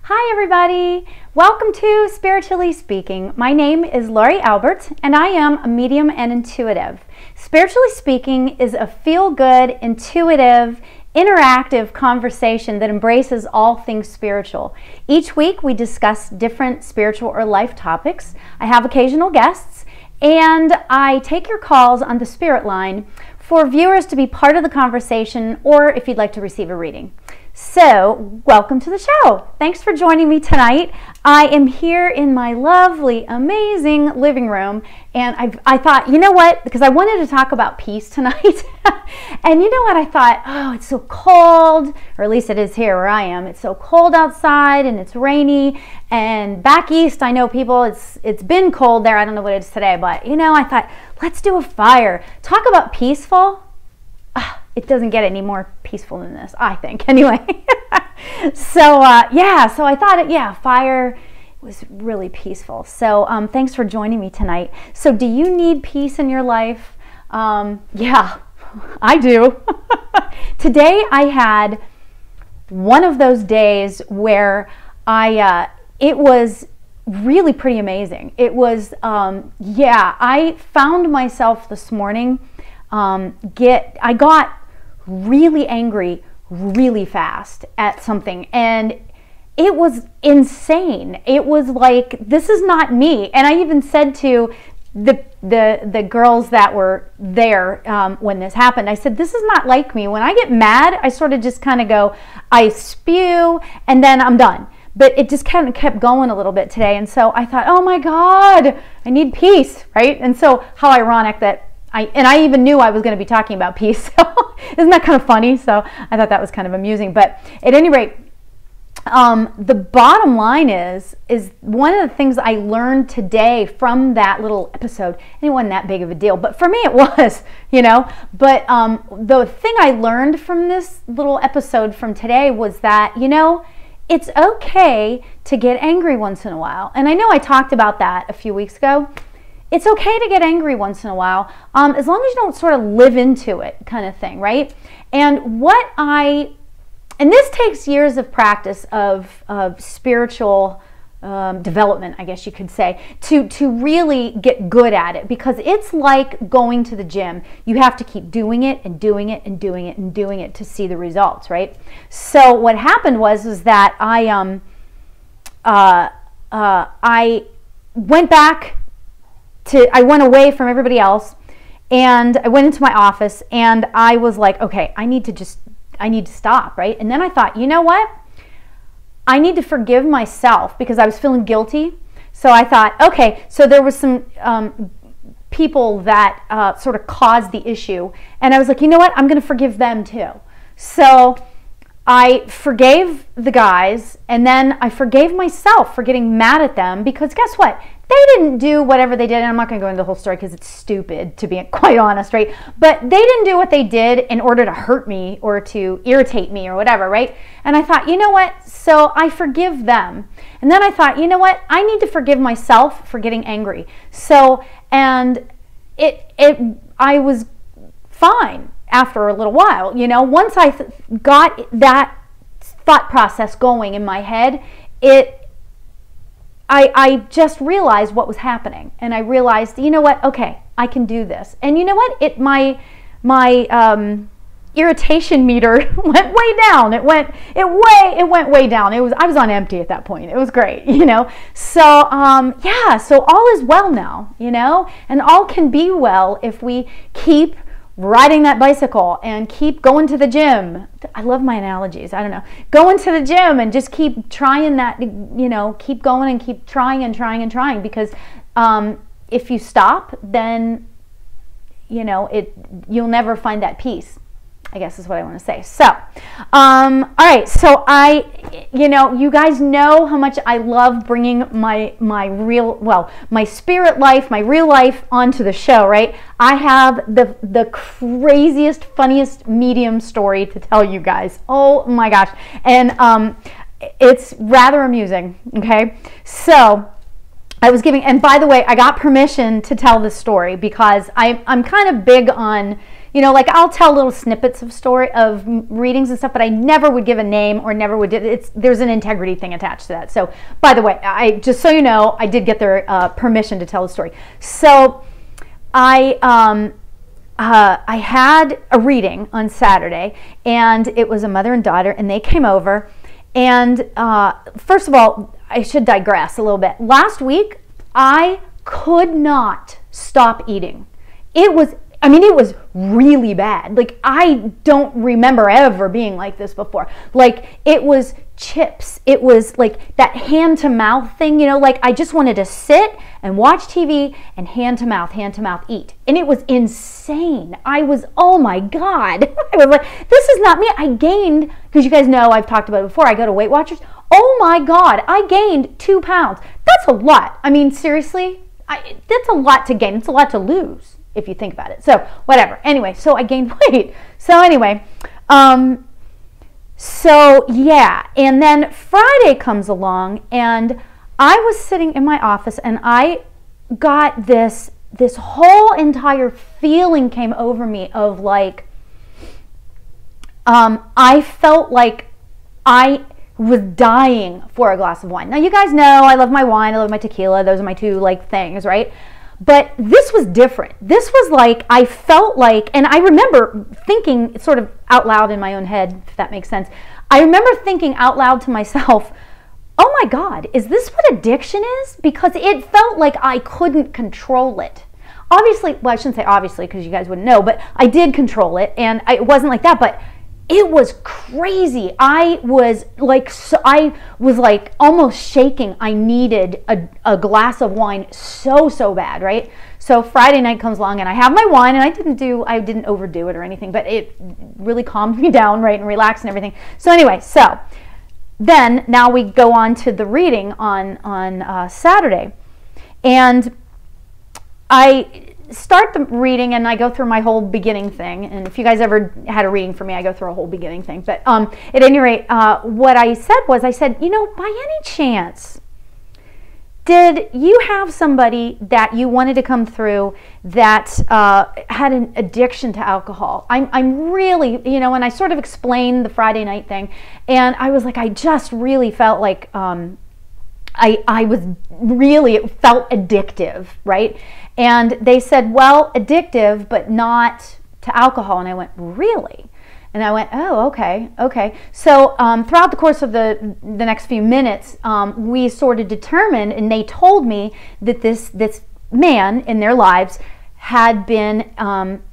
Hi everybody! Welcome to Spiritually Speaking. My name is Lori Albert and I am a medium and intuitive. Spiritually Speaking is a feel-good, intuitive, interactive conversation that embraces all things spiritual. Each week we discuss different spiritual or life topics. I have occasional guests and I take your calls on the spirit line for viewers to be part of the conversation or if you'd like to receive a reading. So, welcome to the show. Thanks for joining me tonight. I am here in my lovely, amazing living room, and I thought, you know what, because I wanted to talk about peace tonight, and you know what, I thought, oh, it's so cold, or at least it is here where I am. It's so cold outside, and it's rainy, and back east, I know people, it's been cold there. I don't know what it is today, but, you know, I thought, let's do a fire. Talk about peaceful. It doesn't get any more peaceful than this, I think, anyway. So I thought, fire was really peaceful. So thanks for joining me tonight. So do you need peace in your life? Yeah, I do. Today I had one of those days where it was really pretty amazing. It was, I found myself this morning, I got really angry really fast at something, and it was insane. It was like, this is not me. And I even said to the girls that were there when this happened, I said, this is not like me. When I get mad, I sort of just kind of go, I spew, and then I'm done. But it just kind of kept going a little bit today, and so I thought, oh my God, I need peace, right? And so how ironic that I even knew I was going to be talking about peace. So isn't that kind of funny? So I thought that was kind of amusing. But at any rate, the bottom line is one of the things I learned today from that little episode, and it wasn't that big of a deal, but for me it was, you know. But the thing I learned from this little episode from today was that, you know, it's okay to get angry once in a while. And I know I talked about that a few weeks ago. It's okay to get angry once in a while, as long as you don't sort of live into it, kind of thing, right? And this takes years of practice of spiritual development, I guess you could say, to really get good at it, because it's like going to the gym. You have to keep doing it and doing it and doing it and doing it to see the results, right? So what happened was that I went back I went away from everybody else, and I went into my office, and I was like, okay, I need to stop, right? And then I thought, you know what? I need to forgive myself, because I was feeling guilty. So I thought, okay, so there was some people that sort of caused the issue, and I was like, you know what? I'm going to forgive them too. So I forgave the guys, and then I forgave myself for getting mad at them, because guess what? They didn't do whatever they did, and I'm not going to go into the whole story because it's stupid, to be quite honest, right? But they didn't do what they did in order to hurt me or to irritate me or whatever, right? And I thought, you know what? So I forgive them. And then I thought, you know what? I need to forgive myself for getting angry. So, and I was fine after a little while, you know? Once I got that thought process going in my head, I just realized what was happening, and I realized, you know what? Okay, I can do this. And you know what? My irritation meter went way down. It went way down. I was on empty at that point. It was great, you know. So so all is well now, you know, and all can be well if we keep riding that bicycle and keep going to the gym. I love my analogies. I don't know. Going to the gym and just keep trying that, you know, keep going and keep trying and trying and trying, because if you stop, then, you know, you'll never find that peace, I guess is what I want to say. So, all right. So you know, you guys know how much I love bringing my spirit life, my real life onto the show, right? I have the craziest, funniest medium story to tell you guys. Oh my gosh. And it's rather amusing, okay? So I was giving, and by the way, I got permission to tell this story because I'm kind of big on, You know, like I'll tell little snippets of readings and stuff, but I never would give a name or never would. There's an integrity thing attached to that. So, by the way, just so you know, I did get their permission to tell the story. So, I had a reading on Saturday, and it was a mother and daughter, and they came over. And first of all, I should digress a little bit. Last week, I could not stop eating. It was really bad. Like, I don't remember ever being like this before. Like, it was chips. It was like that hand to mouth thing, you know, like I just wanted to sit and watch TV and hand to mouth eat. And it was insane. Oh my God. I was like, this is not me. I gained, because you guys know I've talked about it before, I go to Weight Watchers. Oh my God, I gained 2 pounds. That's a lot. I mean, seriously, that's a lot to gain. It's a lot to lose if you think about it. So whatever. Anyway, so I gained weight. So anyway, so yeah, and then Friday comes along, and I was sitting in my office, and I got this whole entire feeling came over me of like, I felt like I was dying for a glass of wine. Now you guys know I love my wine, I love my tequila, those are my two like things, right? But this was different. This was like, I felt like, and I remember thinking sort of out loud in my own head, if that makes sense. I remember thinking out loud to myself, oh my God, is this what addiction is? Because it felt like I couldn't control it. Obviously, well, I shouldn't say obviously because you guys wouldn't know, but I did control it, and it wasn't like that, but it was crazy. I was like almost shaking. I needed a glass of wine so bad, right? So Friday night comes along, and I have my wine, and I didn't overdo it or anything, but it really calmed me down, right, and relaxed and everything. So anyway, so then now we go on to the reading on Saturday, and I start the reading, and I go through my whole beginning thing. And if you guys ever had a reading for me, I go through a whole beginning thing. But at any rate, what I said, you know, by any chance, did you have somebody that you wanted to come through that had an addiction to alcohol? I'm really, you know, and I sort of explained the Friday night thing, and I was like, I just really felt like it felt addictive, right? And they said, well, addictive, but not to alcohol. And I went, really? And I went, oh, okay. So throughout the course of the next few minutes, we sort of determined, and they told me that this man in their lives had been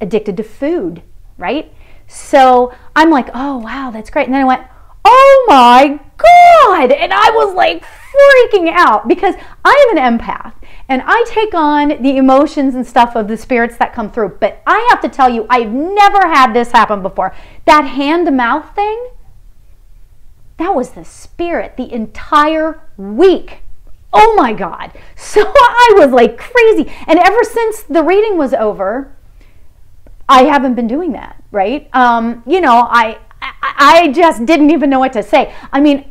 addicted to food, right? So I'm like, oh, wow, that's great. And then I went, oh my God! And I was like freaking out because I am an empath and I take on the emotions and stuff of the spirits that come through. But I have to tell you, I've never had this happen before. That hand-to-mouth thing, that was the spirit the entire week. Oh my God. So I was like crazy. And ever since the reading was over, I haven't been doing that, right? You know, I just didn't even know what to say. I mean,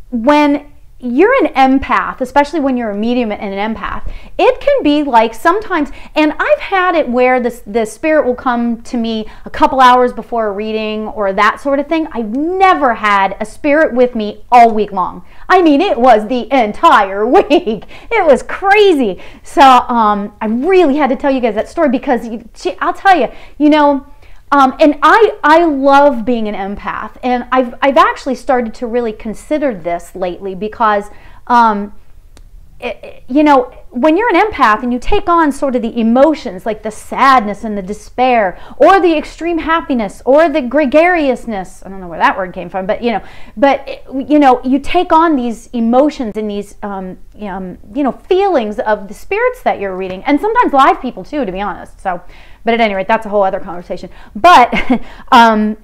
when you're an empath, especially when you're a medium and an empath, it can be like sometimes, and I've had it where the spirit will come to me a couple hours before a reading or that sort of thing. I've never had a spirit with me all week long. I mean, it was the entire week. It was crazy. So I really had to tell you guys that story because I'll tell you, you know, and I love being an empath, and I've actually started to really consider this lately because, you know, when you're an empath and you take on sort of the emotions like the sadness and the despair or the extreme happiness or the gregariousness, I don't know where that word came from, but you know, you take on these emotions and these, you know, feelings of the spirits that you're reading, and sometimes live people too, to be honest. So. But at any rate, that's a whole other conversation. But I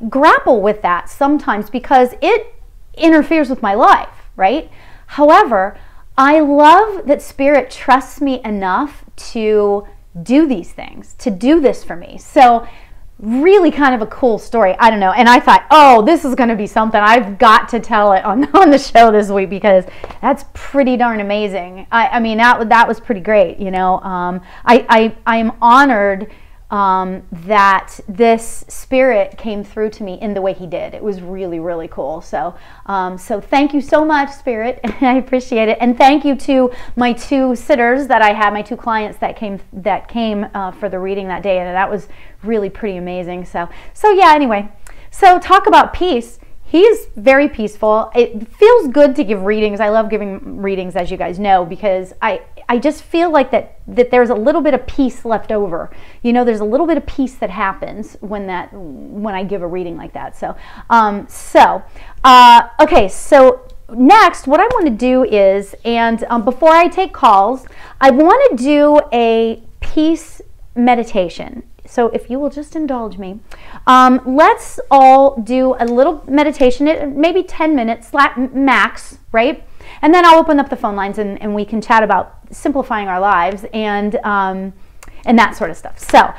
grapple with that sometimes because it interferes with my life, right? However, I love that Spirit trusts me enough to do these things, to do this for me. So really kind of a cool story. I don't know. And I thought, oh, this is going to be something. I've got to tell it on the show this week because that's pretty darn amazing. I mean, that was pretty great. You know, I am honored that this spirit came through to me in the way he did. It was really, really cool. So, so thank you so much, Spirit. I appreciate it. And thank you to my 2 sitters that I had, my 2 clients that came for the reading that day. And that was really pretty amazing. So yeah, anyway, so talk about peace. He's very peaceful. It feels good to give readings. I love giving readings, as you guys know, because I just feel like that there's a little bit of peace left over. You know, there's a little bit of peace that happens when I give a reading like that. So, okay, so next, what I want to do is, and before I take calls, I want to do a peace meditation. So if you will just indulge me, let's all do a little meditation, maybe 10 minutes max, right? And then I'll open up the phone lines and we can chat about simplifying our lives and that sort of stuff. So,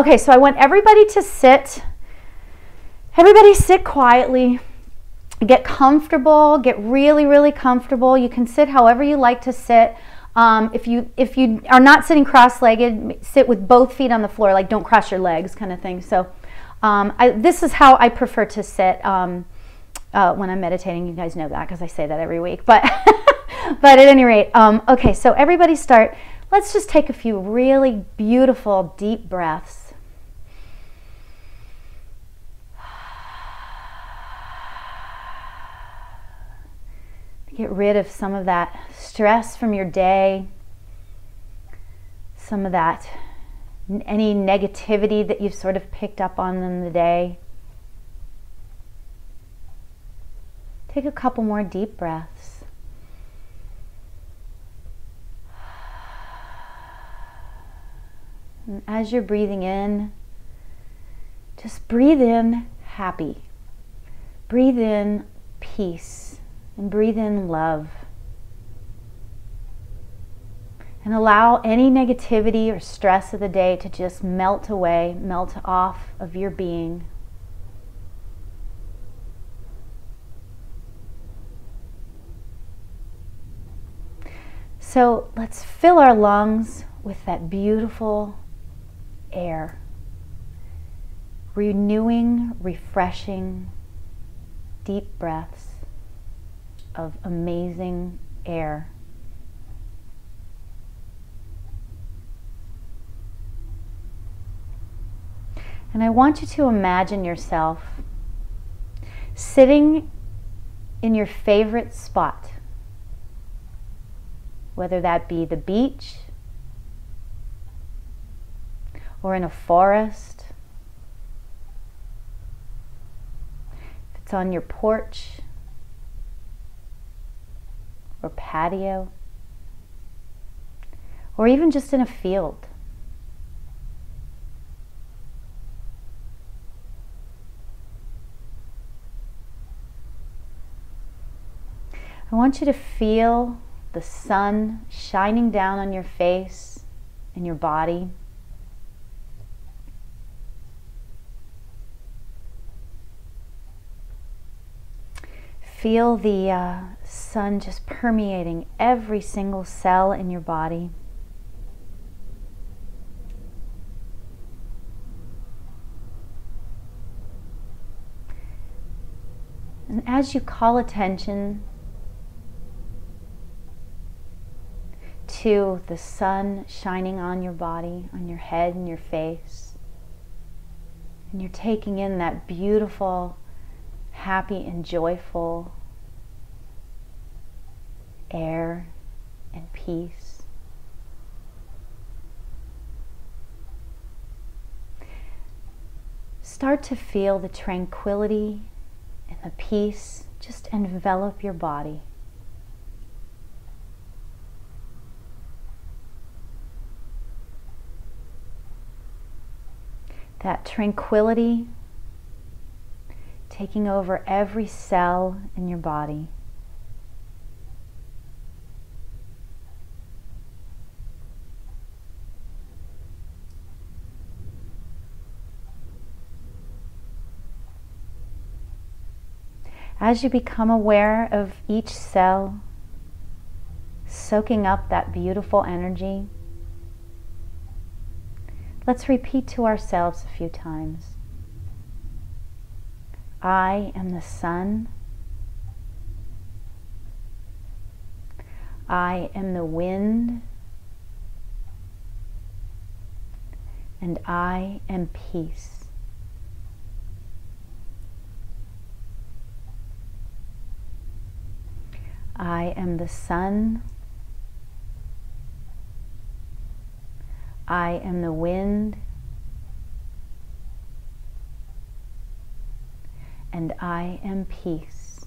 okay, so I want everybody to sit. Everybody sit quietly. Get comfortable. Get really, really comfortable. You can sit however you like to sit. If you are not sitting cross-legged, sit with both feet on the floor, like don't cross your legs kind of thing. So this is how I prefer to sit when I'm meditating. You guys know that because I say that every week. But, but at any rate, okay, so everybody start. Let's just take a few really beautiful deep breaths. Get rid of some of that stress from your day, some of that, any negativity that you've sort of picked up on in the day. Take a couple more deep breaths. And as you're breathing in, just breathe in happy. Breathe in peace. And breathe in love. And allow any negativity or stress of the day to just melt away, melt off of your being. So let's fill our lungs with that beautiful air. Renewing, refreshing, deep breaths of amazing air. And I want you to imagine yourself sitting in your favorite spot, whether that be the beach or in a forest, if it's on your porch or patio, or even just in a field. I want you to feel the sun shining down on your face and your body. Feel the sun just permeating every single cell in your body. And as you call attention to the sun shining on your body, on your head and your face, and you're taking in that beautiful, happy and joyful air and peace. Start to feel the tranquility and the peace just envelop your body. That tranquility taking over every cell in your body. As you become aware of each cell, soaking up that beautiful energy, let's repeat to ourselves a few times. I am the sun. I am the wind. And I am peace. I am the sun. I am the wind. And I am peace.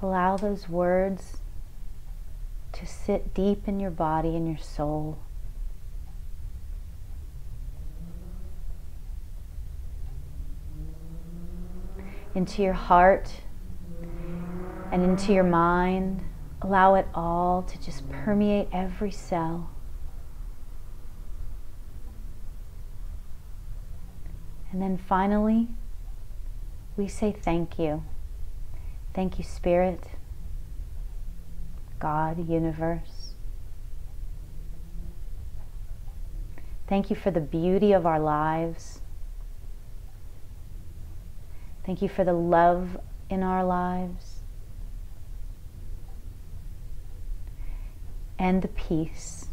Allow those words to sit deep in your body and your soul. Into your heart and into your mind. Allow it all to just permeate every cell. And then finally, we say thank you. Thank you, Spirit, God, universe. Thank you for the beauty of our lives. Thank you for the love in our lives. And the peace.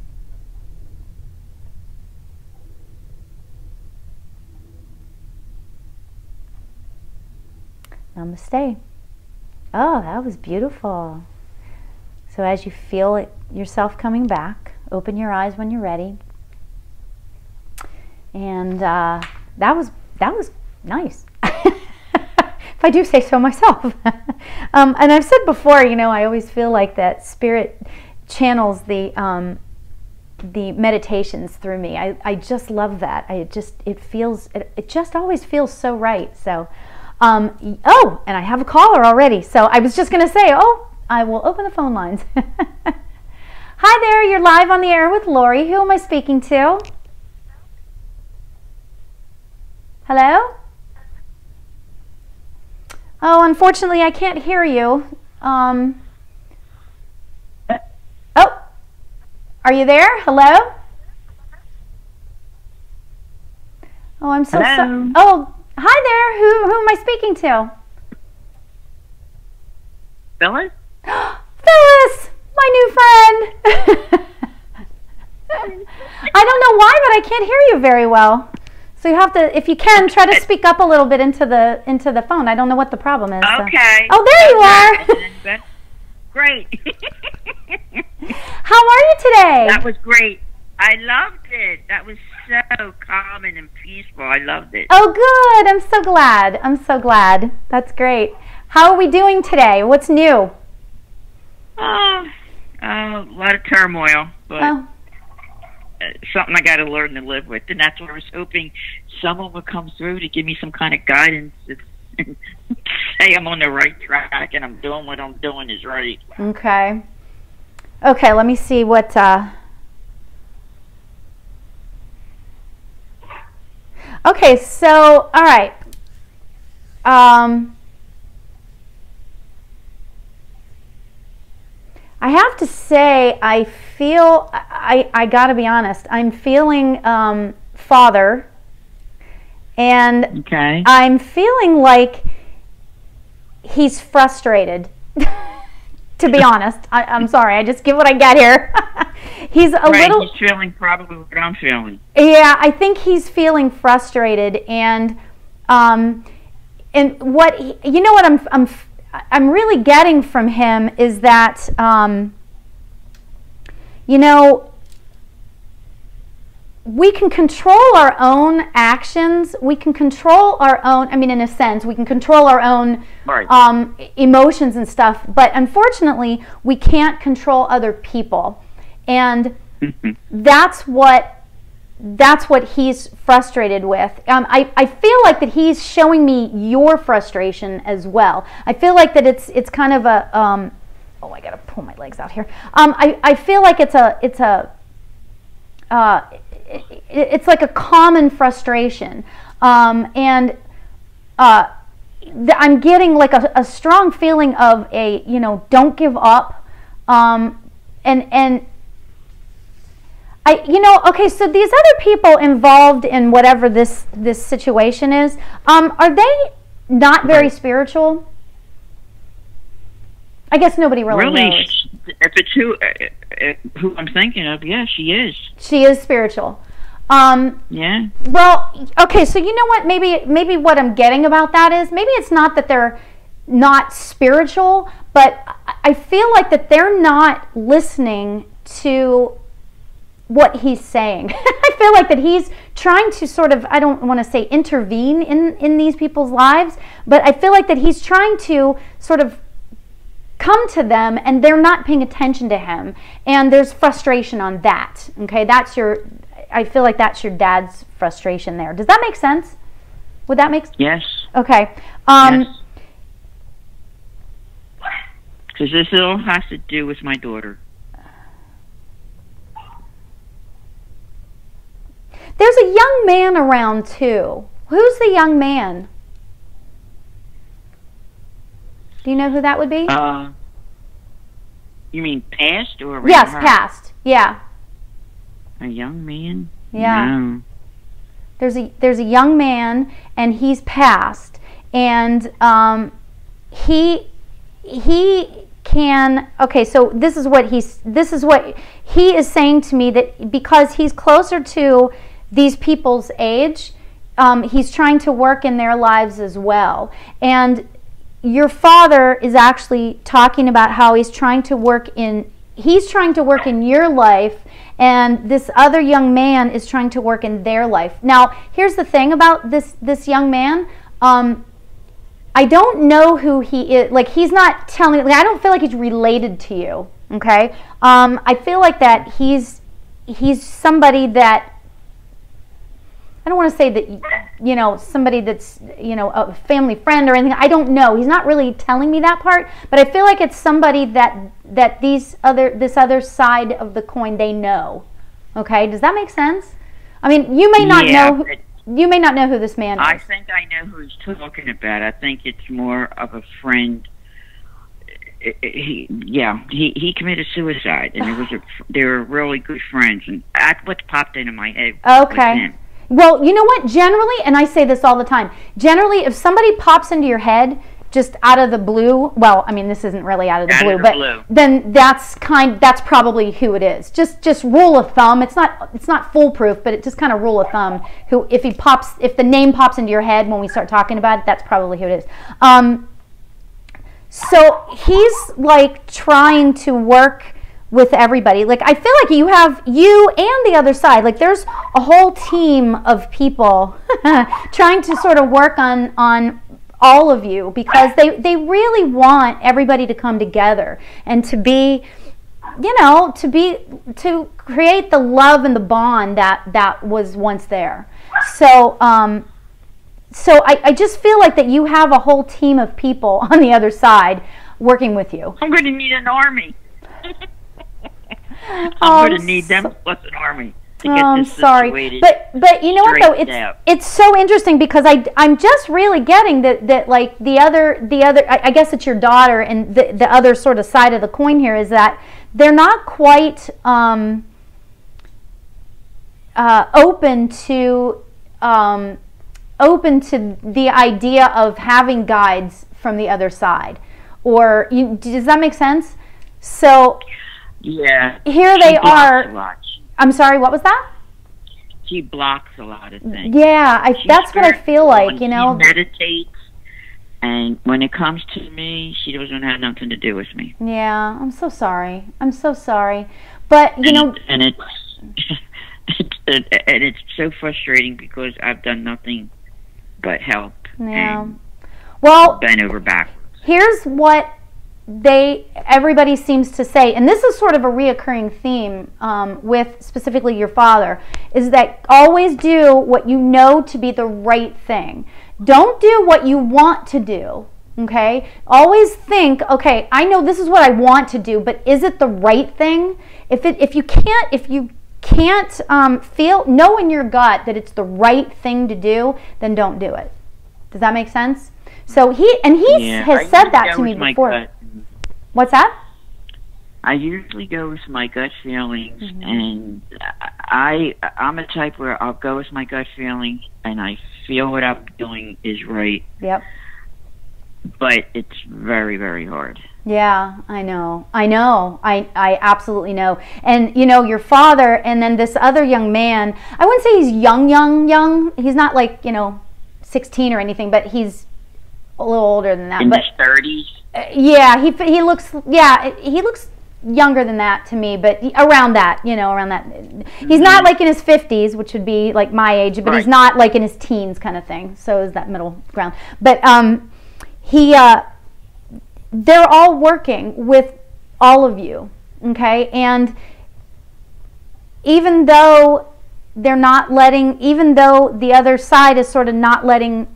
Namaste. Oh, that was beautiful. So as you feel it, yourself coming back, open your eyes when you're ready. And that was nice. If I do say so myself. And I've said before, you know, I always feel like that Spirit channels the meditations through me. I just love that. It just always feels so right. So. Oh, and I have a caller already. So I was just going to say, I will open the phone lines. Hi there, you're live on the air with Lori. Who am I speaking to? Hello? Oh, unfortunately, I can't hear you. Oh, are you there? Hello? Oh, I'm so sorry. Oh, hi there. Who am I speaking to? Phyllis? Phyllis, my new friend. I don't know why, but I can't hear you very well. So you have to, if you can, try to speak up a little bit into the phone. I don't know what the problem is. Okay. So. Oh, there you are. Great. How are you today? That was great. I loved it. That was so calming and peaceful. I loved it. Oh, good. I'm so glad. I'm so glad. That's great. How are we doing today? What's new? Oh, a lot of turmoil, but something I got to learn to live with. And that's what I was hoping someone would come through to give me some kind of guidance and say I'm on the right track and I'm doing what I'm doing is right. Okay. Okay, let me see what... Okay, so, all right. I have to say, I feel, I gotta be honest, I'm feeling father, and okay. I'm feeling like he's frustrated, to be honest. I'm sorry, I just give what I get here. He's a little... He's feeling probably what I'm feeling. Yeah, I think he's feeling frustrated, and what you know what I'm really getting from him is that you know, we can control our own actions. We can control our own, I mean, in a sense, we can control our own emotions and stuff, but unfortunately, we can't control other people. And that's what he's frustrated with. I feel like that he's showing me your frustration as well. I feel like that it's kind of a oh, I gotta pull my legs out here. I feel like it's like a common frustration, and I'm getting like a strong feeling of a, don't give up, and okay, so these other people involved in whatever this situation is, are they not very spiritual? I guess nobody really knows. If it's who I'm thinking of, yeah, she is. She is spiritual. Yeah. Well, okay, so you know what? Maybe what I'm getting about that is, maybe it's not that they're not spiritual, but I feel like that they're not listening to what he's saying. I feel like that he's trying to sort of, I don't want to say intervene in these people's lives, but I feel like that he's trying to sort of come to them, and they're not paying attention to him, and there's frustration on that. Okay, I feel like that's your dad's frustration there. Does that make sense? Would that make sense? Yes. Okay. Yes. Because this all has to do with my daughter. There's a young man around too. Who's the young man? Do you know who that would be? You mean past or around yes, her? Past. Yeah. A young man? Yeah. No. There's a young man, and he's passed, and he can. Okay, so this is what he is saying to me, that because he's closer to these people's age, he's trying to work in their lives as well. And your father is actually talking about how he's trying to work in your life, and this other young man is trying to work in their life. Now, here's the thing about this young man. I don't know who he is. Like, he's not telling. Like, I don't feel like he's related to you. Okay. I feel like that he's somebody that, I don't want to say that, somebody that's, a family friend or anything. I don't know. He's not really telling me that part, but I feel like it's somebody that this other side of the coin, they know. Okay, does that make sense? I mean, you may not know. You may not know who this man is. I think I know who he's talking about. I think it's more of a friend. He committed suicide, and they were really good friends, and that's what popped into my head. Okay. Well, you know what? Generally, and I say this all the time, generally, if somebody pops into your head just out of the blue, well, I mean, this isn't really out of the blue, then that's probably who it is. Just rule of thumb. It's not foolproof, but it's just kind of rule of thumb. If the name pops into your head when we start talking about it, that's probably who it is. So he's like trying to work with everybody. Like, I feel like you and the other side, like there's a whole team of people trying to sort of work on all of you, because they really want everybody to come together and to be, to create the love and the bond that was once there. So I just feel like that you have a whole team of people on the other side working with you. I'm going to need an army. I'm going to need them plus an army to get this situated. But you know what though, it's so interesting, because I'm just really getting that like the other I guess it's your daughter, and the other sort of side of the coin here is that they're not quite open to the idea of having guides from the other side. Or does that make sense? So yeah, here they are. I'm sorry, what was that? She blocks a lot of things. Yeah, that's what I feel like, She meditates, and when it comes to me, she doesn't have nothing to do with me. Yeah, I'm so sorry. I'm so sorry. But, and it's so frustrating, because I've done nothing but help. Yeah. And well, bend over backwards. Here's what everybody seems to say, and this is sort of a reoccurring theme with specifically your father, is that always do what you know to be the right thing. Don't do what you want to do. Okay? Always think, okay, I know this is what I want to do, but is it the right thing? If you can't know in your gut that it's the right thing to do, then don't do it. Does that make sense? So he has said that to me before. Gut. What's that? I usually go with my gut feelings, and I'm a type where I'll go with my gut feeling, and I feel what I'm doing is right. Yep. But it's very, very hard. Yeah, I know. I absolutely know. And, you know, your father and then this other young man, I wouldn't say he's young. He's not like, 16 or anything, but he's a little older than that. In his 30s? Yeah, he looks younger than that to me, but around that, around that. He's not like in his 50s, which would be like my age, but he's not like in his teens kind of thing. So is that middle ground. But they're all working with all of you, okay? And even though even though the other side is sort of not letting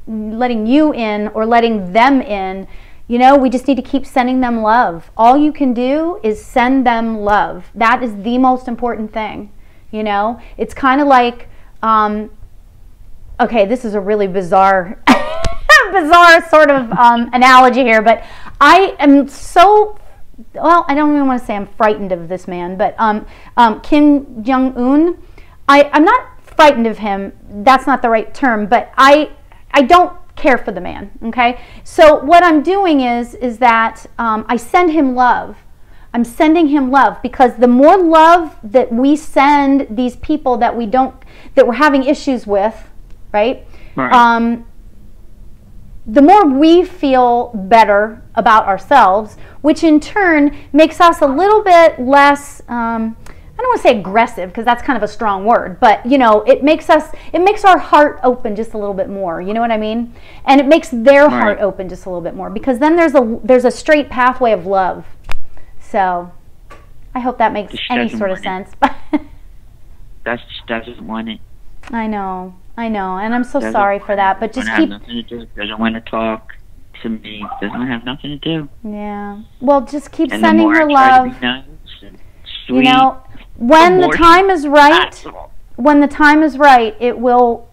you in or letting them in, we just need to keep sending them love. All you can do is send them love. That is the most important thing, It's kind of like, okay, this is a really bizarre sort of analogy here, but I am so, well, I don't even want to say I'm frightened of this man, but Kim Jong-un, I'm not frightened of him. That's not the right term, but I don't care for the man, okay? So what I'm doing is that I send him love. I'm sending him love, because the more love that we send these people that we're having issues with, right? The more we feel better about ourselves, which in turn makes us a little bit less, I don't want to say aggressive, because that's kind of a strong word, but it makes our heart open just a little bit more, you know what I mean? And it makes their heart open just a little bit more, because then there's a straight pathway of love. So I hope that makes any sort of sense. That doesn't want it. I know, and I'm so sorry for that, but just keep... Nothing to do. Doesn't want to talk to me. Doesn't have nothing to do. Yeah. Well, just keep sending her love. To be nice and sweet, when the time is right, it will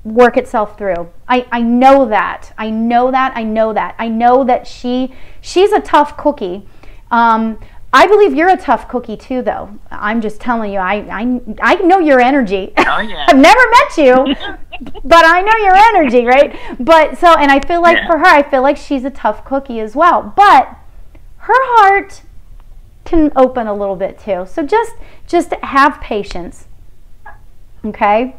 work itself through. I know that. I know that she's a tough cookie. I believe you're a tough cookie too, though. I'm just telling you, I know your energy. Oh yeah. I've never met you, but I know your energy, right? But and I feel like for her, I feel like she's a tough cookie as well. But her heart can open a little bit too. So just have patience. Okay?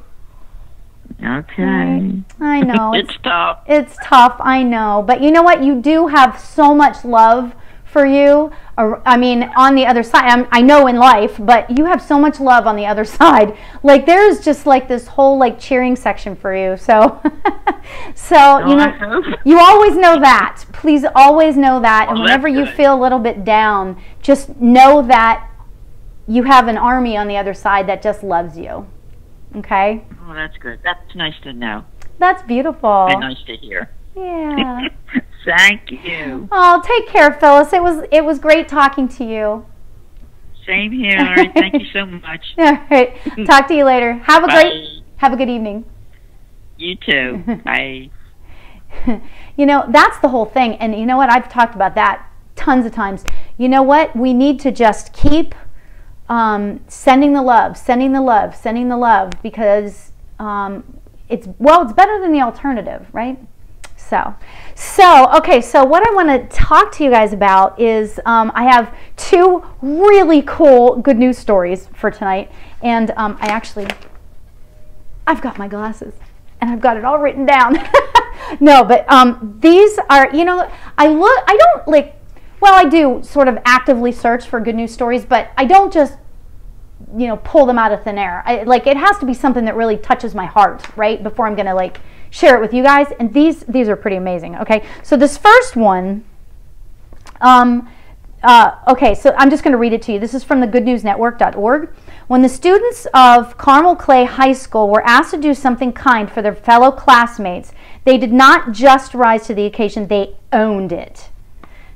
Okay. I know. It's tough. It's tough, I know. But you know what? You do have so much love for you. I mean, on the other side, I know in life, but you have so much love on the other side. Like, there's just like this whole like cheering section for you. So, you always know that. Please always know that. And whenever you feel a little bit down, just know that you have an army on the other side that just loves you. Okay? Oh, that's good. That's nice to know. That's beautiful. And nice to hear. Yeah. Thank you. Oh, take care, Phyllis. It was great talking to you. Same here. All right. Thank you so much. All right. Talk to you later. Have a good evening. You too. Bye. That's the whole thing. And you know what? I've talked about that tons of times. You know what? We need to just keep sending the love, because it's better than the alternative, right? Okay, so what I want to talk to you guys about is I have two really cool good news stories for tonight, and I've got my glasses and I've got it all written down. No, but these are, I do sort of actively search for good news stories, but I don't just pull them out of thin air. It has to be something that really touches my heart, right, before I'm gonna share it with you guys. And these are pretty amazing. Okay, so this first one, okay, so I'm just going to read it to you. This is from the goodnewsnetwork.org. When the students of Carmel Clay High School were asked to do something kind for their fellow classmates, They did not just rise to the occasion, they owned it.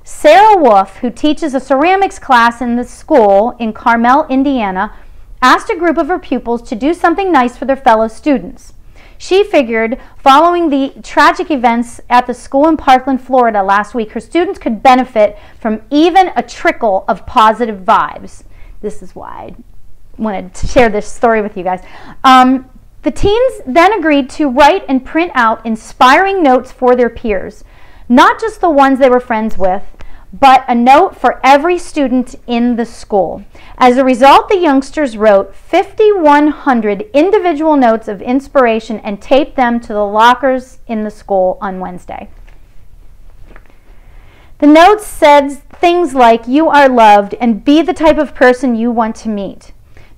Sarah Wolf, who teaches a ceramics class in the school in Carmel, Indiana, asked a group of her pupils to do something nice for their fellow students. She figured, following the tragic events at the school in Parkland, Florida last week, her students could benefit from even a trickle of positive vibes. This is why I wanted to share this story with you guys. The teens then agreed to write and print out inspiring notes for their peers, not just the ones they were friends with, but a note for every student in the school. As a result, the youngsters wrote 5,100 individual notes of inspiration and taped them to the lockers in the school on Wednesday. The notes said things like, "You are loved," and "Be the type of person you want to meet."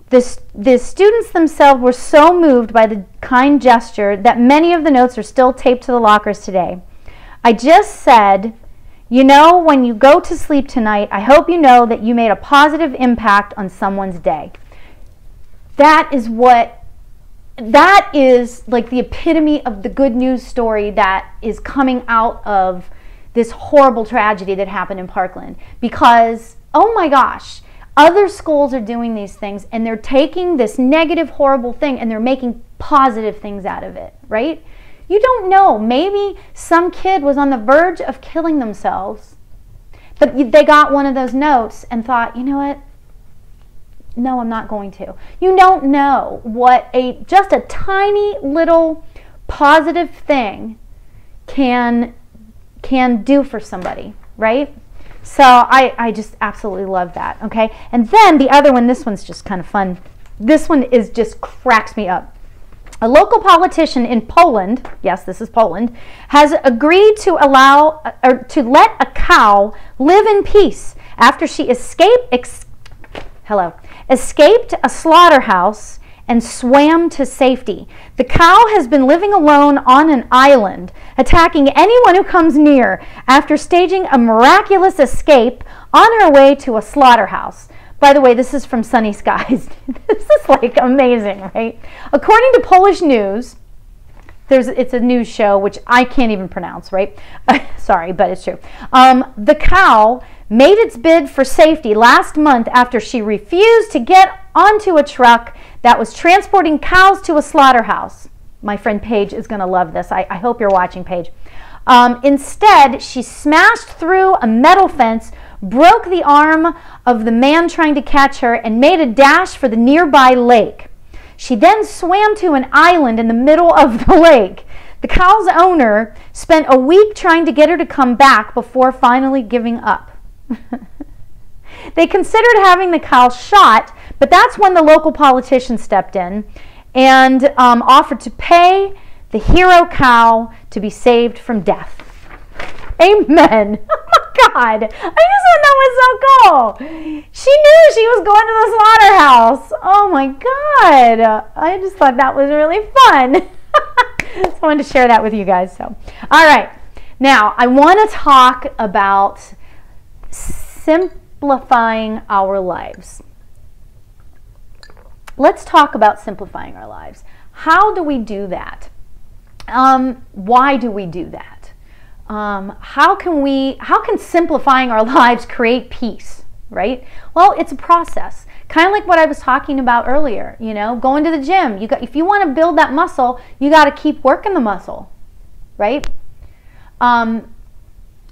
The students themselves were so moved by the kind gesture that many of the notes are still taped to the lockers today. I just said, "You know, when you go to sleep tonight, I hope you know that you made a positive impact on someone's day." That is like the epitome of the good news story that is coming out of this horrible tragedy that happened in Parkland. Because, oh my gosh, other schools are doing these things and they're taking this negative, horrible thing and they're making positive things out of it, right? You don't know. Maybe some kid was on the verge of killing themselves, but they got one of those notes and thought, you know what? No, I'm not going to. You don't know what just a tiny little positive thing can do for somebody, right? So I just absolutely love that, okay? And then the other one, this one's just kind of fun. This one just cracks me up. A local politician in Poland, yes, this is Poland, has agreed to let a cow live in peace after she escaped a slaughterhouse and swam to safety. The cow has been living alone on an island, attacking anyone who comes near after staging a miraculous escape on her way to a slaughterhouse. By the way, this is from Sunny Skies. This is like amazing, right? According to Polish news, it's a news show which I can't even pronounce, right? Sorry, but it's true. The cow made its bid for safety last month after she refused to get onto a truck that was transporting cows to a slaughterhouse. My friend Paige is going to love this. I hope you're watching, Paige. Instead, she smashed through a metal fence, broke the arm of the man trying to catch her, and made a dash for the nearby lake. She then swam to an island in the middle of the lake. The cow's owner spent a week trying to get her to come back before finally giving up. They considered having the cow shot, but that's when the local politician stepped in and offered to pay the hero cow to be saved from death. Amen. Oh my God. I just thought that was so cool. She knew she was going to the slaughterhouse. Oh my God. I just thought that was really fun. So I wanted to share that with you guys. So, all right. Now, I want to talk about simplifying our lives. Let's talk about simplifying our lives. How do we do that? Why do we do that? How can simplifying our lives create peace, right? Well, it's a process. Kind of like what I was talking about earlier, you know, going to the gym. If you want to build that muscle, you got to keep working the muscle, right?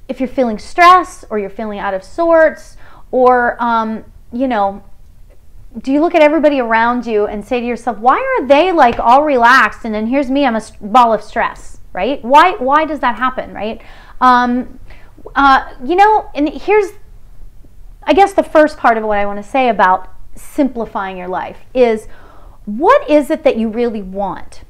If you're feeling stressed or you're feeling out of sorts, or, you know, do you look at everybody around you and say to yourself, why are they like all relaxed and then here's me, I'm a ball of stress, right? Why does that happen, right? You know, and here's, I guess the first part of what I want to say about simplifying your life is, what is it that you really want?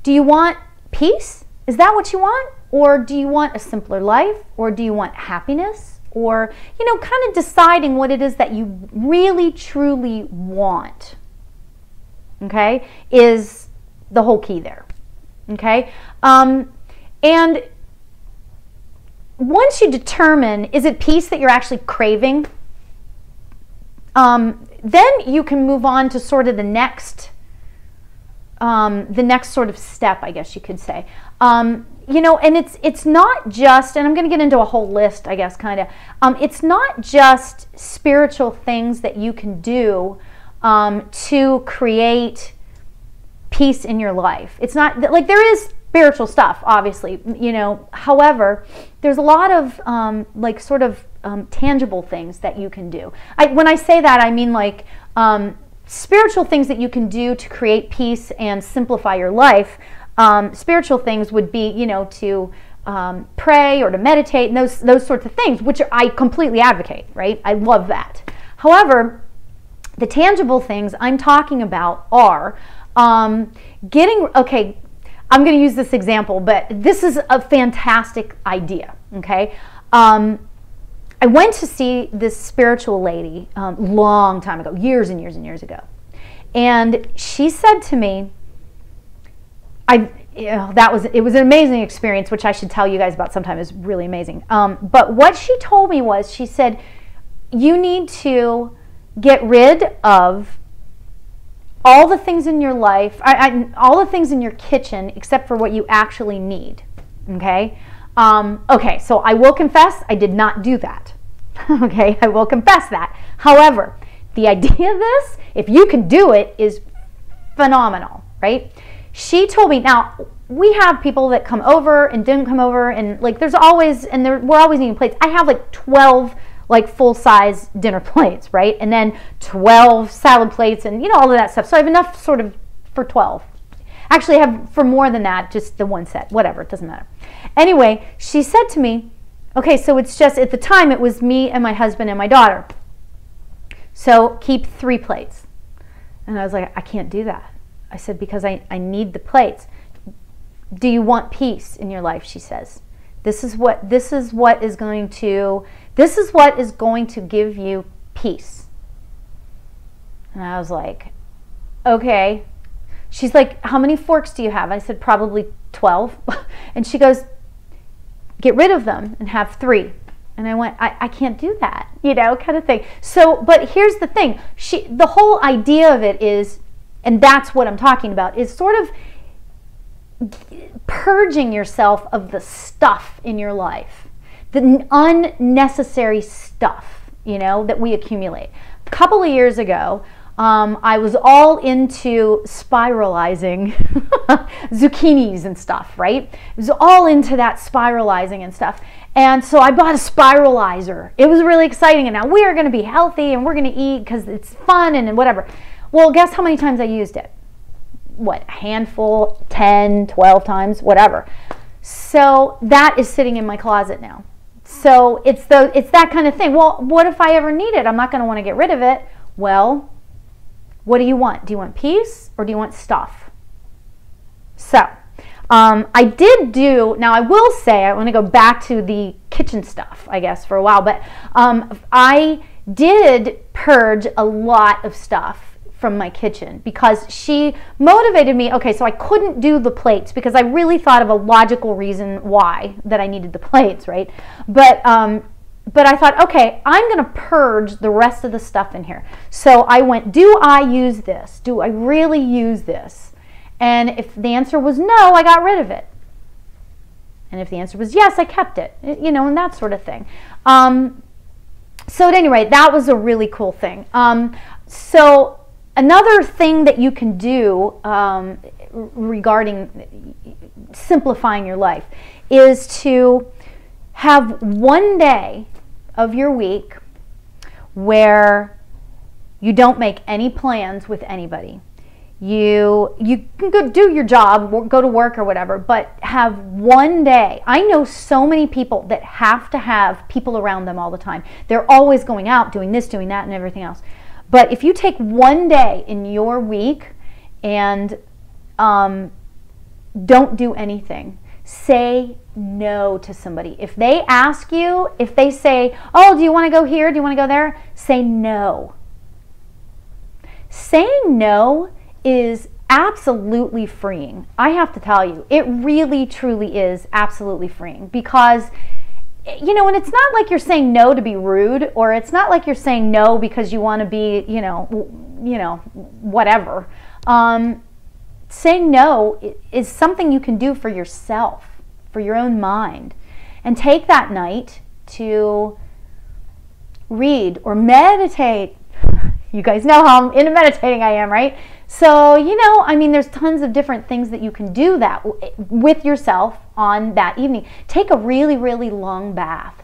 Do you want peace? Is that what you want? Or do you want a simpler life? Or do you want happiness? Or, you know, kind of deciding what it is that you really, truly want, okay, is the whole key there, okay? And once you determine, is it peace that you're actually craving, then you can move on to sort of the next sort of step, I guess you could say. You know, and it's not just, and I'm going to get into a whole list, I guess, kind of. It's not just spiritual things that you can do to create peace in your life. It's not like there is spiritual stuff, obviously, you know. However, there's a lot of like sort of tangible things that you can do. When I say that, I mean like spiritual things that you can do to create peace and simplify your life. Spiritual things would be, you know, to pray or to meditate and those sorts of things, which I completely advocate, right? I love that. However, the tangible things I'm talking about are okay, I'm going to use this example, but this is a fantastic idea, okay? I went to see this spiritual lady long time ago, years and years and years ago, and she said to me, it was an amazing experience, which I should tell you guys about sometime. It's really amazing. But what she told me was, she said, you need to get rid of all the things in your life, all the things in your kitchen, except for what you actually need. Okay? Okay, so I will confess, I did not do that. Okay, I will confess that. However, the idea of this, if you can do it, is phenomenal, right? She told me, now, we have people that come over and didn't come over, and like there's always, and we're always eating plates. I have like 12 like full-size dinner plates, right? And then 12 salad plates and, you know, all of that stuff. So I have enough sort of for 12. Actually, I have for more than that, just the one set. Whatever, it doesn't matter. Anyway, she said to me, okay, so it's just, at the time, it was me and my husband and my daughter. So keep 3 plates. And I was like, I can't do that. I said, because I need the plates. Do you want peace in your life? She says. This is what is going to give you peace. And I was like, okay. She's like, how many forks do you have? I said, probably 12. And she goes, get rid of them and have 3. And I went, I can't do that, you know, kind of thing. So, but here's the thing. The whole idea of it is, and that's what I'm talking about, is sort of purging yourself of the stuff in your life, the unnecessary stuff, you know, that we accumulate. A couple of years ago, I was all into spiralizing zucchinis and stuff, right? I was all into that spiralizing and stuff. And so I bought a spiralizer. It was really exciting. And now we are going to be healthy and we're going to eat because it's fun and whatever. Well, guess how many times I used it? What, a handful, 10, 12 times, whatever. So that is sitting in my closet now. So it's that kind of thing. Well, what if I ever need it? I'm not going to want to get rid of it. Well, what do you want? Do you want peace or do you want stuff? So I did do, now I will say, I want to go back to the kitchen stuff, I guess, for a while, but I did purge a lot of stuff from my kitchen because she motivated me. Okay, so I couldn't do the plates because I really thought of a logical reason why that I needed the plates, right? But I thought, okay, I'm going to purge the rest of the stuff in here. So I went, do I use this? Do I really use this? And if the answer was no, I got rid of it. And if the answer was yes, I kept it, you know, and that sort of thing. So at any rate, that was a really cool thing. So another thing that you can do regarding simplifying your life is to have one day of your week where you don't make any plans with anybody. You can go do your job, go to work or whatever, but have one day. I know so many people that have to have people around them all the time. They're always going out, doing this, doing that, and everything else. But if you take one day in your week and don't do anything, say no to somebody. If they ask you, if they say, oh, do you want to go here? Do you want to go there? Say no. Saying no is absolutely freeing. I have to tell you, it really, truly is absolutely freeing because, you know, and it's not like you're saying no to be rude, or it's not like you're saying no because you want to be, you know, whatever. saying no is something you can do for yourself, for your own mind. And take that night to read or meditate. You guys know how into meditating I am, right? So, I mean, there's tons of different things that you can do that with yourself on that evening. Take a really, really long bath.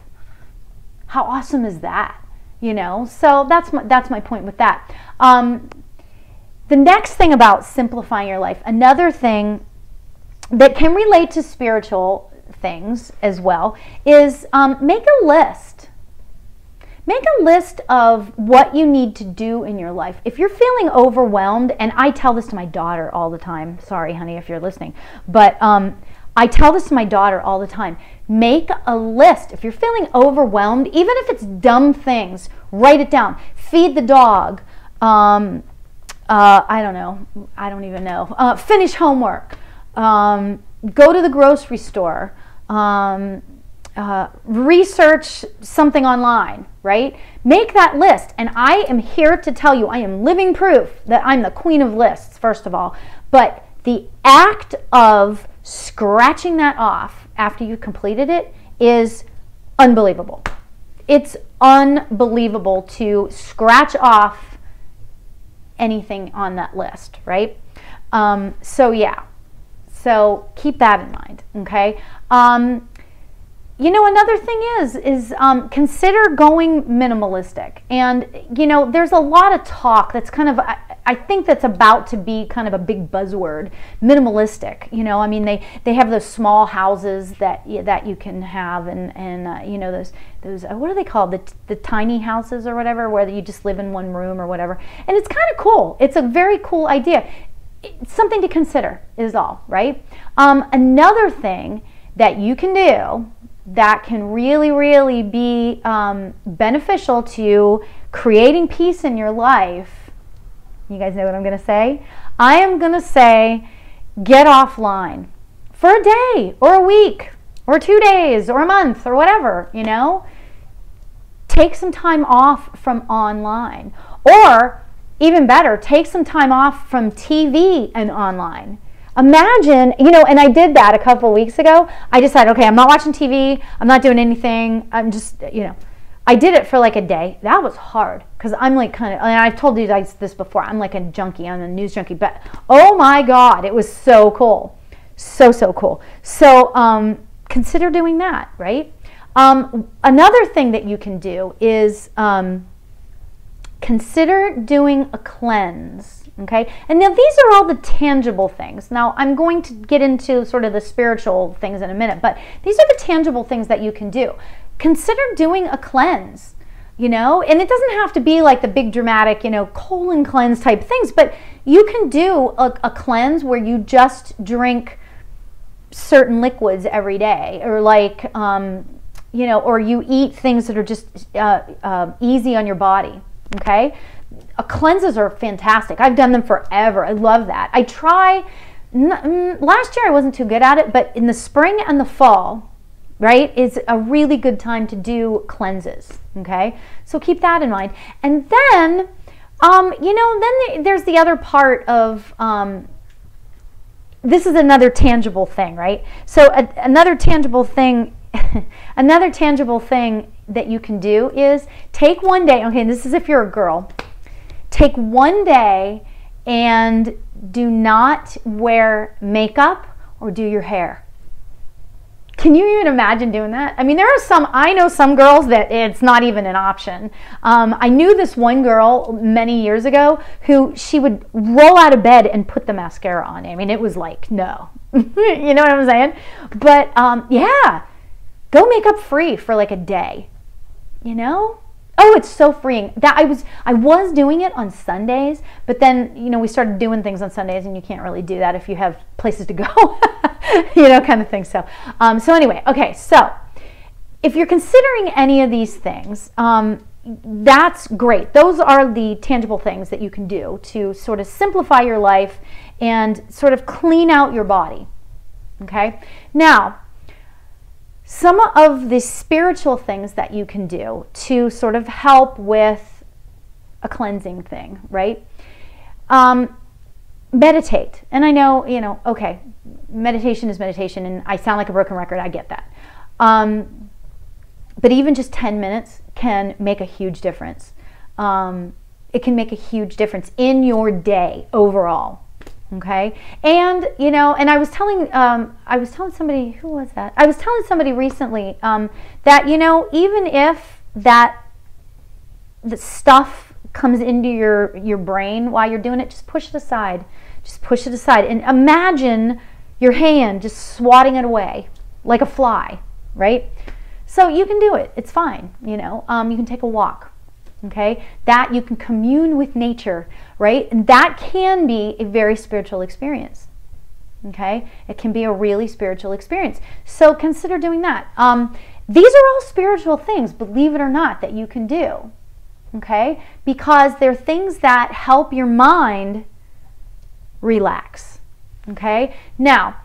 How awesome is that? So that's my point with that. The next thing about simplifying your life, another thing that can relate to spiritual things as well, is make a list. Make a list of what you need to do in your life. If you're feeling overwhelmed, and I tell this to my daughter all the time, sorry honey if you're listening, but I tell this to my daughter all the time, make a list. If you're feeling overwhelmed, even if it's dumb things, write it down. Feed the dog, I don't know, I don't even know, finish homework, go to the grocery store, research something online, right? Make that list. And I am here to tell you, I am living proof that I'm the queen of lists, first of all. But the act of scratching that off after you completed it is unbelievable. It's unbelievable to scratch off anything on that list, right? So yeah, so keep that in mind, okay? Another thing is consider going minimalistic. And, there's a lot of talk that's kind of, I think that's about to be kind of a big buzzword, minimalistic. I mean, they have those small houses that you can have, and those what are they called? The tiny houses or whatever, where you just live in one room or whatever. And it's kind of cool. It's a very cool idea. It's something to consider is all, right? Another thing that you can do that can really, really be beneficial to creating peace in your life. You guys know what I'm going to say? I am going to say get offline for a day or a week or 2 days or a month or whatever, Take some time off from online. Or, even better, take some time off from TV and online. Imagine, and I did that a couple of weeks ago. I decided, okay, I'm not watching TV. I'm not doing anything. I'm just, I did it for like a day. That was hard because I'm like and I've told you guys this before. I'm like a junkie. I'm a news junkie. But, oh my God, it was so cool. So cool. So consider doing that, right? Another thing that you can do is consider doing a cleanse. Okay, and now these are all the tangible things. Now I'm going to get into sort of the spiritual things in a minute, but these are the tangible things that you can do. Consider doing a cleanse, and it doesn't have to be like the big dramatic, colon cleanse type things, but you can do a cleanse where you just drink certain liquids every day, or like, or you eat things that are just easy on your body, okay? Cleanses are fantastic. I've done them forever. I love that. I try, last year I wasn't too good at it, but in the spring and the fall, right, is a really good time to do cleanses, okay? So keep that in mind. And then, then there's the other part of, this is another tangible thing, right? So another tangible thing, another tangible thing that you can do is take one day, okay, this is if you're a girl, take one day and do not wear makeup or do your hair. Can you even imagine doing that? I mean, I know some girls that it's not even an option. I knew this one girl many years ago who she would roll out of bed and put the mascara on. I mean, it was like, no. You know what I'm saying? But yeah, go makeup free for like a day, Oh, it's so freeing. That I was doing it on Sundays, but then, we started doing things on Sundays, and you can't really do that if you have places to go, kind of thing. So, anyway, okay, so if you're considering any of these things, that's great. Those are the tangible things that you can do to sort of simplify your life and sort of clean out your body, okay? Now, some of the spiritual things that you can do to sort of help with a cleansing thing, right? meditate. And I know, okay, meditation is meditation, and I sound like a broken record. I get that. But even just 10 minutes can make a huge difference. It can make a huge difference in your day overall. Okay. And, and I was telling somebody, who was that? I was telling somebody recently, that, even if the stuff comes into your brain while you're doing it, just push it aside. Just push it aside and imagine your hand just swatting it away like a fly, right? So you can do it. It's fine. You can take a walk. Okay, that you can commune with nature, right? And that can be a very spiritual experience. Okay, it can be a really spiritual experience. So consider doing that. These are all spiritual things, believe it or not, that you can do. Okay, because they're things that help your mind relax. Okay, now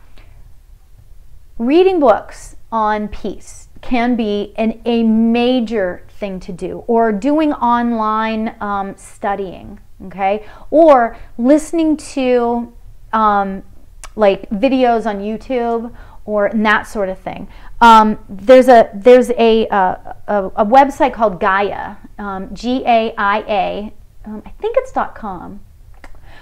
reading books on peace can be a major thing to do, or doing online studying, okay, or listening to like videos on YouTube or that sort of thing. There's a website called Gaia, Gaia. I think it's .com.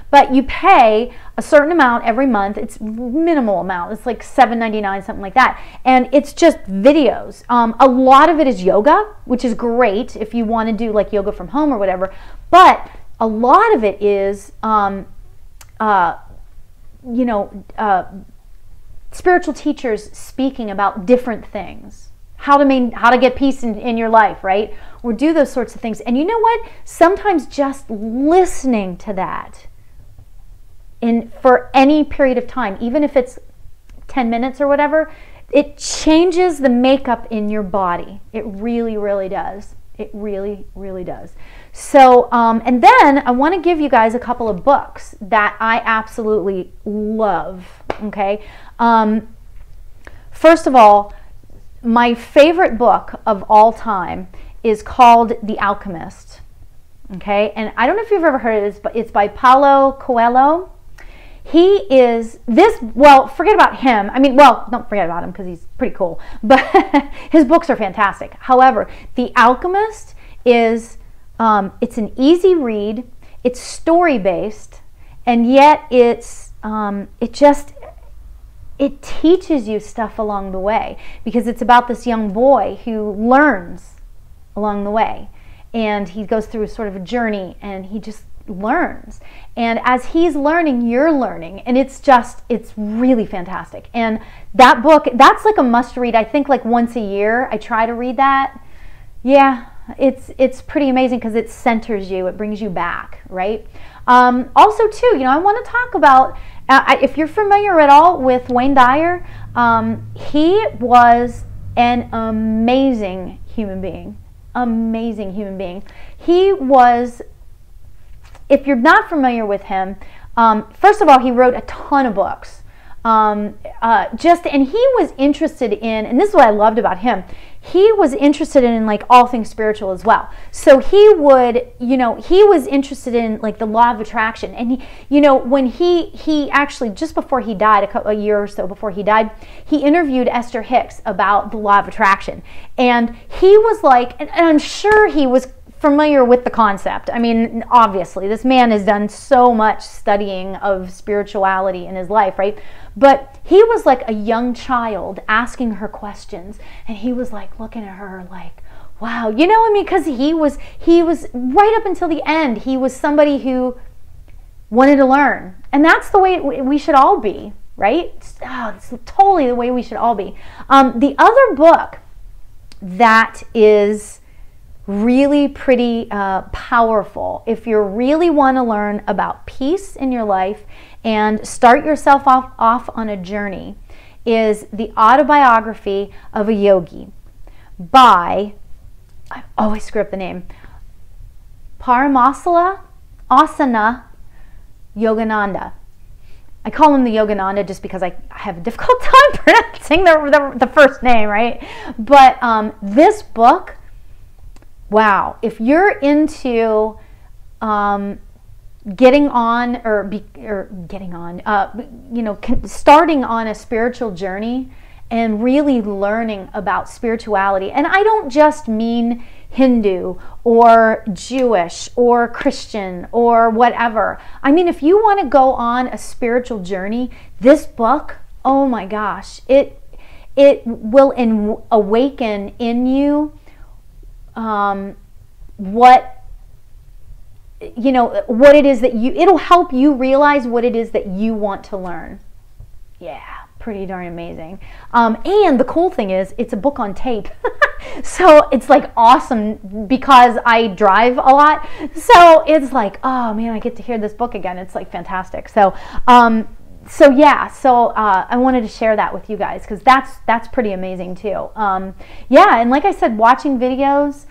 But you pay a certain amount every month. It's minimal amount. It's like $7.99, something like that. And it's just videos. A lot of it is yoga, which is great if you want to do like yoga from home or whatever. But a lot of it is, spiritual teachers speaking about different things. How to get peace in your life, right? Or do those sorts of things. And you know what? Sometimes just listening to that, for any period of time, even if it's 10 minutes or whatever, it changes the makeup in your body. It really, really does. It really, really does. So, and then I want to give you guys a couple of books that I absolutely love, okay? First of all, my favorite book of all time is called The Alchemist, okay? And I don't know if you've ever heard of this, but it's by Paulo Coelho. He is forget about him. I mean, don't forget about him because he's pretty cool, but his books are fantastic. However, The Alchemist is, it's an easy read, it's story-based, and yet it teaches you stuff along the way, because it's about this young boy who learns along the way, and he goes through sort of a journey, and he just learns, and as he's learning, you're learning, and it's really fantastic. And that book, that's like a must read. I think like once a year I try to read that. Yeah, it's pretty amazing because it centers you, it brings you back, right? Also too, I want to talk about, if you're familiar at all with Wayne Dyer, he was an amazing human being. He was, if you're not familiar with him, first of all, he wrote a ton of books. And he was interested in, and this is what I loved about him, he was interested in like all things spiritual as well. So he would, he was interested in like the law of attraction. And when he actually, just before he died, a year or so before he died, he interviewed Esther Hicks about the law of attraction. And he was like, and I'm sure he was familiar with the concept. I mean, obviously, this man has done so much studying of spirituality in his life, right? But he was like a young child asking her questions, and he was like looking at her like, wow, because he was right up until the end, he was somebody who wanted to learn. And that's the way we should all be, right? It's totally the way we should all be. The other book that is really pretty powerful, if you really want to learn about peace in your life and start yourself off on a journey, is The Autobiography of a Yogi by, I always screw up the name, Paramasala Asana Yogananda. I call him the Yogananda just because I have a difficult time pronouncing the first name, right? But this book, wow, if you're into getting on starting on a spiritual journey and really learning about spirituality. And I don't just mean Hindu or Jewish or Christian or whatever. I mean, if you want to go on a spiritual journey, this book, oh my gosh, it will awaken in you what it is that it'll help you realize what it is that you want to learn. Yeah, pretty darn amazing. And the cool thing is, it's a book on tape. So it's like awesome because I drive a lot. So it's like, oh man, I get to hear this book again. It's like fantastic. So, I wanted to share that with you guys because that's pretty amazing too. Yeah, and like I said, watching videos,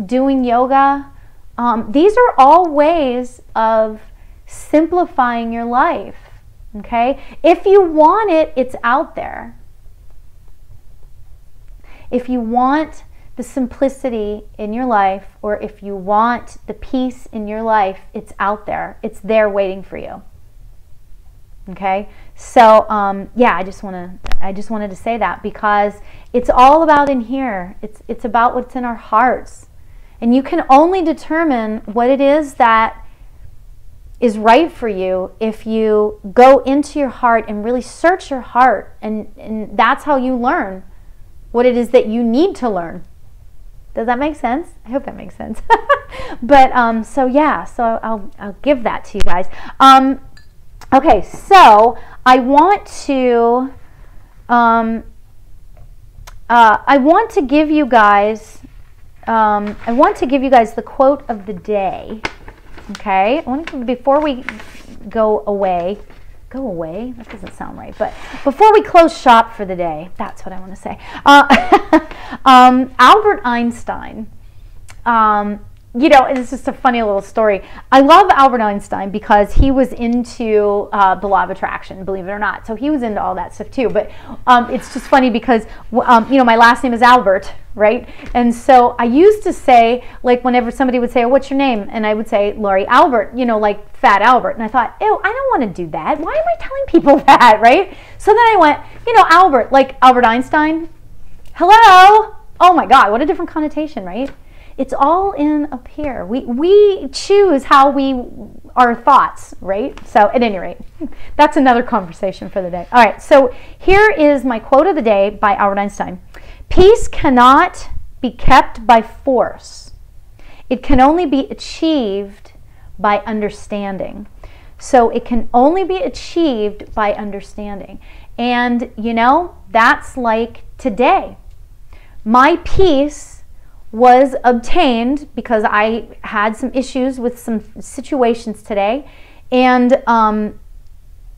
doing yoga, these are all ways of simplifying your life. Okay, if you want it, it's out there. If you want the simplicity in your life, or if you want the peace in your life, it's out there. It's there waiting for you. Okay, so yeah, I just wanted to say that because it's all about in here. It's about what's in our hearts, and you can only determine what it is that is right for you if you go into your heart and really search your heart, and that's how you learn what it is that you need to learn. Does that make sense? I hope that makes sense. But so yeah, so I'll give that to you guys. Okay, so I want to give you guys the quote of the day. Okay, before we go away, that doesn't sound right, but before we close shop for the day, that's what I want to say. Albert Einstein, it's just a funny little story. I love Albert Einstein because he was into the law of attraction, believe it or not. So he was into all that stuff too. But it's just funny because, my last name is Albert, right? And so I used to say, like, whenever somebody would say, oh, what's your name? And I would say, Lori Albert, like Fat Albert. And I thought, ew, I don't want to do that. Why am I telling people that, right? So then I went, Albert, like Albert Einstein. Hello? Oh my God, what a different connotation, right? It's all in up here. We choose how our thoughts, right? So at any rate, that's another conversation for the day. All right, so here is my quote of the day by Albert Einstein. Peace cannot be kept by force. It can only be achieved by understanding. So it can only be achieved by understanding. And, that's like today. My peace was obtained because I had some issues with some situations today, and I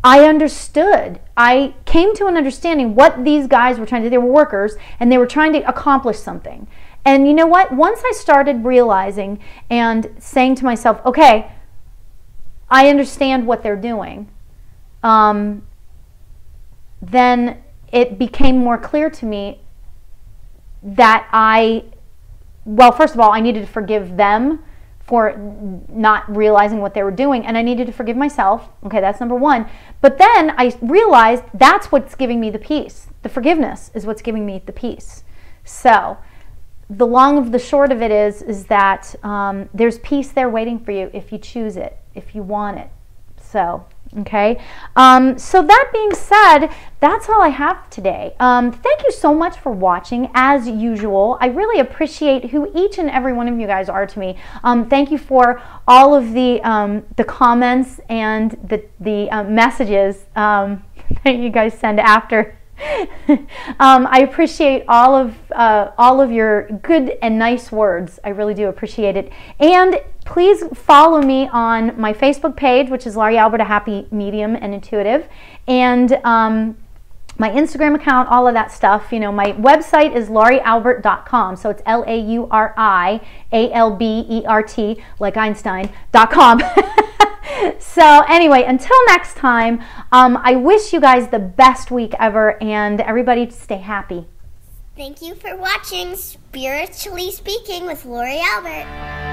understood. I came to an understanding what these guys were trying to do. They were workers, and they were trying to accomplish something. And you know what? Once I started realizing and saying to myself, okay, I understand what they're doing, then it became more clear to me that first of all, I needed to forgive them for not realizing what they were doing, and I needed to forgive myself. Okay, that's number one. But then I realized that's what's giving me the peace. The forgiveness is what's giving me the peace. So the long of the short of it is that there's peace there waiting for you if you choose it, if you want it. So, okay. So that being said, that's all I have today. Thank you so much for watching, as usual. I really appreciate who each and every one of you guys are to me. Thank you for all of the comments and the messages that you guys send after. I appreciate all of your good and nice words. I really do appreciate it. And please follow me on my Facebook page, which is Lori Albert, a happy medium and intuitive, and my Instagram account, all of that stuff. My website is laurialbert.com, so it's LauriAlbert, like Einstein.com. So anyway, until next time, I wish you guys the best week ever, and everybody stay happy. Thank you for watching Spiritually Speaking with Lori Albert.